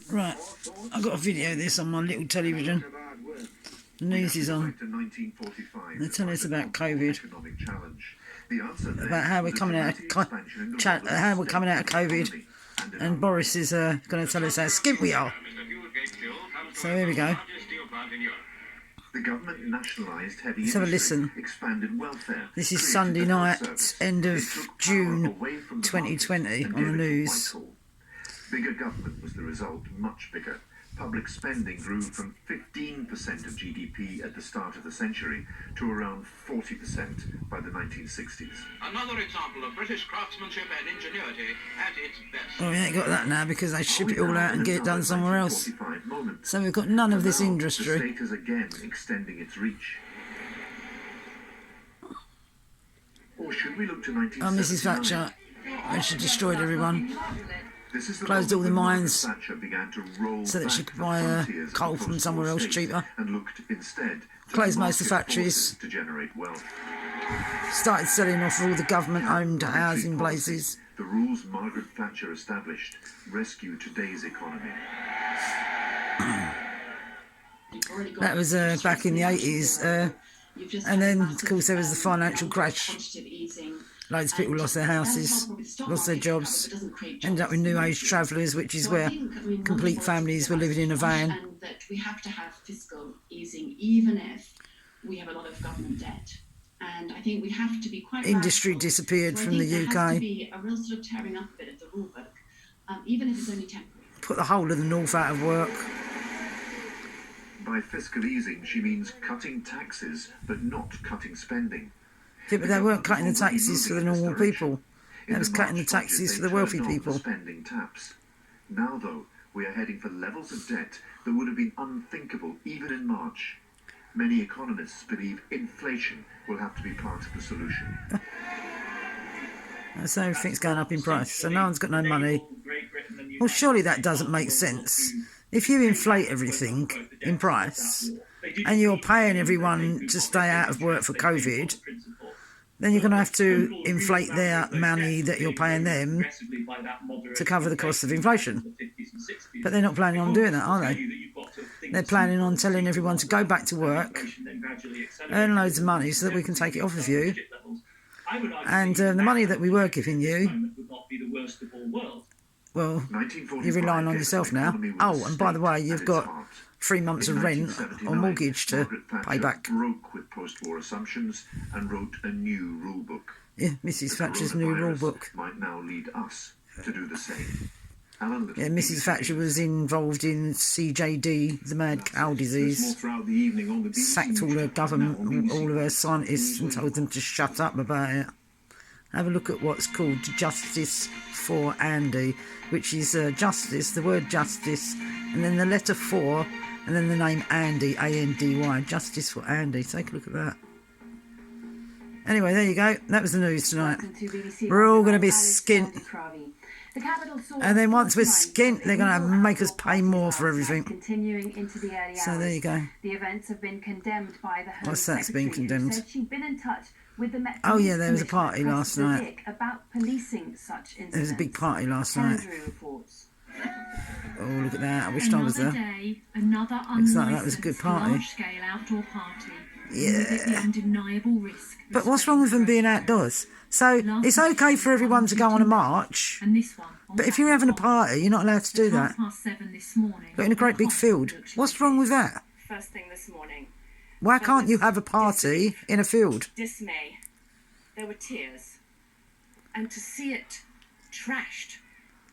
Right, I've got a video of this on my little television. The news is on. They're telling us about COVID, about how we're coming out of COVID, and Boris is going to tell us how skint we are. So here we go. The government nationalised heavy Let's have a listen. Expanded welfare. This is Sunday night, end of June 2020 on the news. Bigger government was the result, much bigger. Public spending grew from 15% of GDP at the start of the century to around 40% by the 1960s. Another example of British craftsmanship and ingenuity at its best. Well, we ain't got that now because they ship it all out and get it done somewhere else. So we've got none of this industry. The state is again extending its reach. Or should we look to 1979? Oh, Mrs. Thatcher, when she destroyed everyone. Closed all the mines so that she could buy coal from somewhere else cheaper. Closed most of the factories. Started selling off all the government-owned housing places. The rules Margaret Thatcher established rescue today's economy. That was back in the 80s. And then, of course, there was the financial crash. Loads of people lost their houses, lost their jobs, ended up with new age travellers, which is where complete families were living in a van. And that we have to have fiscal easing, even if we have a lot of government debt. And I think we have to be quite Industry radical. disappeared from the UK. There has to be a real sort of tearing up a bit of the rule book, even if it's only temporary. Put the whole of the north out of work. By fiscal easing, she means cutting taxes, but not cutting spending. Yeah, but they weren't cutting the taxes for the normal people. They was cutting the taxes for the wealthy people. Spending taps. Now, though, we are heading for levels of debt that would have been unthinkable even in March. Many economists believe inflation will have to be part of the solution. So everything's going up in price, so no one's got no money. Well, surely that doesn't make sense. If you inflate everything in price, and you're paying everyone to stay out of work for COVID, then you're going to have to inflate their money that you're paying them to cover the cost of inflation. But they're not planning on doing that, are they? They're planning on telling everyone to go back to work, earn loads of money so that we can take it off of you. And the money that we were giving you, well, you're relying on yourself now. Oh, and by the way, you've got 3 months of rent or mortgage to pay back. Broke with post-war assumptions and wrote a new rule book. Yeah, Mrs. Thatcher's new rule book. Might now lead us to do the same. Yeah, Mrs. Thatcher was involved in CJD, the mad cow disease. Sacked all her government, all of her scientists, and told them to shut up about it. Have a look at what's called Justice for Andy, which is justice, the word justice, and then the letter 4, and then the name Andy, A-N-D-Y, Justice for Andy. Take a look at that. Anyway, there you go. That was the news tonight. We're all going to be skint. And then once we're skint, they're going to make us pay more for everything. So there you go. The events have been condemned by the Home What's that's been condemned? Said she'd been in touch with the Met Oh yeah, there was a party last night. About policing such incidents. There was a big party last night. Oh, look at that. I wished I was there. Looks like that was a good party. Yeah. But what's wrong with them being outdoors? So it's okay for everyone to go on a march, but if you're having a party, you're not allowed to do that. But in a great big field. What's wrong with that? First thing this morning. Why can't you have a party in a field? Dismay. There were tears. And to see it trashed,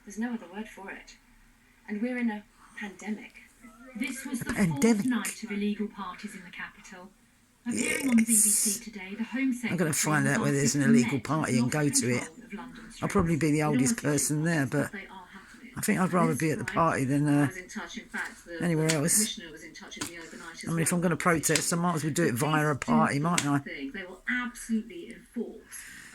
there's no other word for it. And we're in a pandemic. This was the fourth night of illegal parties in the capital. Appearing on the BBC today, the Home Secretary, I'm going to find out where there's an illegal party and go to it. I'll probably be the oldest person there, but I think I'd rather be at the party than anywhere else. I mean, if I'm going to protest, I might as well do it via a party, mightn't I? They will absolutely enforce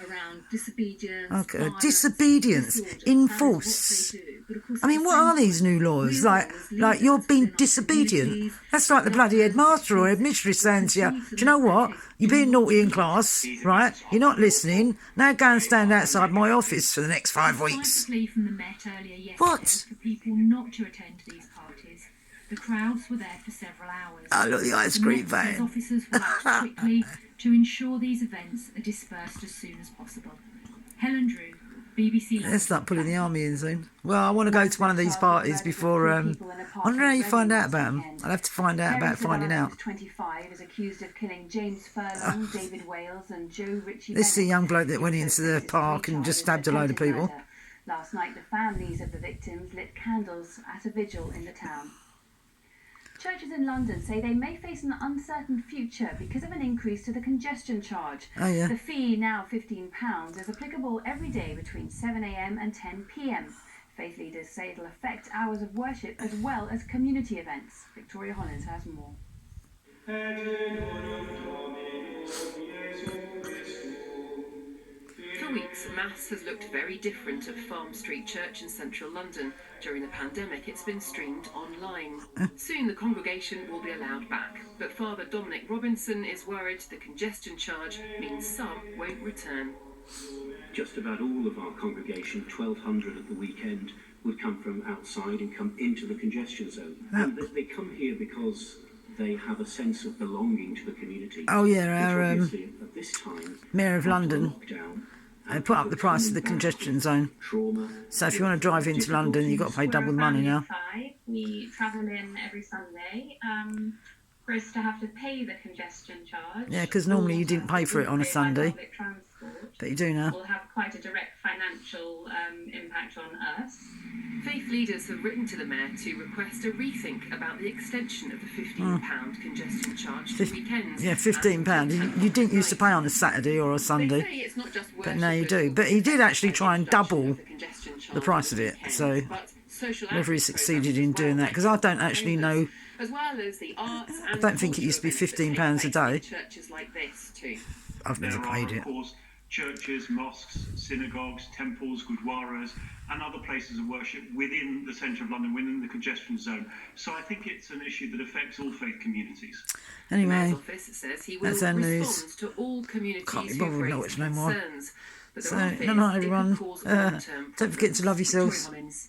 around disobedience. Okay, violence, disobedience, disorder. in That is force. what they do. But of course, I mean, at the what same are these time, new laws? we Like as you're leaders being in our disobedient. communities, That's like the bloody headmaster or headmistress saying to you, do you know what? You're being naughty in class, right? You're not listening. Now go and stand outside my office for the next 5 Despite weeks. a plea from the Met earlier yesterday What? for people not to attend these parties, the crowds were there for several hours. Oh, look, the ice The cream Met says van. officers will act quickly to ensure these events are dispersed as soon as possible. Helen Drew, BBC London. Let's start pulling the army in soon. Well, I want to go to one of these parties before. I wonder how you find out about them. I'll have to find out about finding out. 25 is accused of killing James Furlong, David Wales, and Joe Ritchie. This is a young bloke that went into the park and just stabbed a load of people. Last night, the families of the victims lit candles at a vigil in the town. Churches in London say they may face an uncertain future because of an increase to the congestion charge. Oh, yeah. The fee, now £15, is applicable every day between 7 a.m. and 10 p.m. Faith leaders say it'll affect hours of worship as well as community events. Victoria Hollins has more. For weeks, Mass has looked very different at Farm Street Church in central London. During the pandemic, it's been streamed online. Soon the congregation will be allowed back, but Father Dominic Robinson is worried the congestion charge means some won't return. Just about all of our congregation, 1,200 at the weekend, would come from outside and come into the congestion zone. And they come here because they have a sense of belonging to the community. Oh, yeah, our which obviously at this time, Mayor of after London, lockdown, they put up the price of the congestion zone. trauma. So if you want to drive into London, you've got to pay double the money now. We travel in every Sunday. For us to have to pay the congestion charge. Yeah, because normally you didn't pay for it on a Sunday, Public transport but you do now. will have quite a direct financial impact on us. Faith leaders have written to the Mayor to request a rethink about the extension of the £15 congestion charge to weekends. Yeah, £15. You didn't used to pay on a Saturday or a They Sunday, say it's not just but now you worship do. But he did actually try and double of the congestion charge the price of on it. weekends, So but social whether he outreach succeeded in programmes doing that, because I don't actually know. as well as the arts and I don't think it used to be cultural events that £15 a take day. place in churches like this too. I've never There paid are, it. of course, churches, mosques, synagogues, temples, gurdwaras, and other places of worship within the centre of London, within the congestion zone. So I think it's an issue that affects all faith communities. The Mayor's Anyway, office says he will that's our respond news. to all communities Can't be who've bothered with raised knowledge no more. concerns. But So, there are fears good night, it could everyone. cause long-term Don't forget to love problems. yourselves. Victoria Mullins,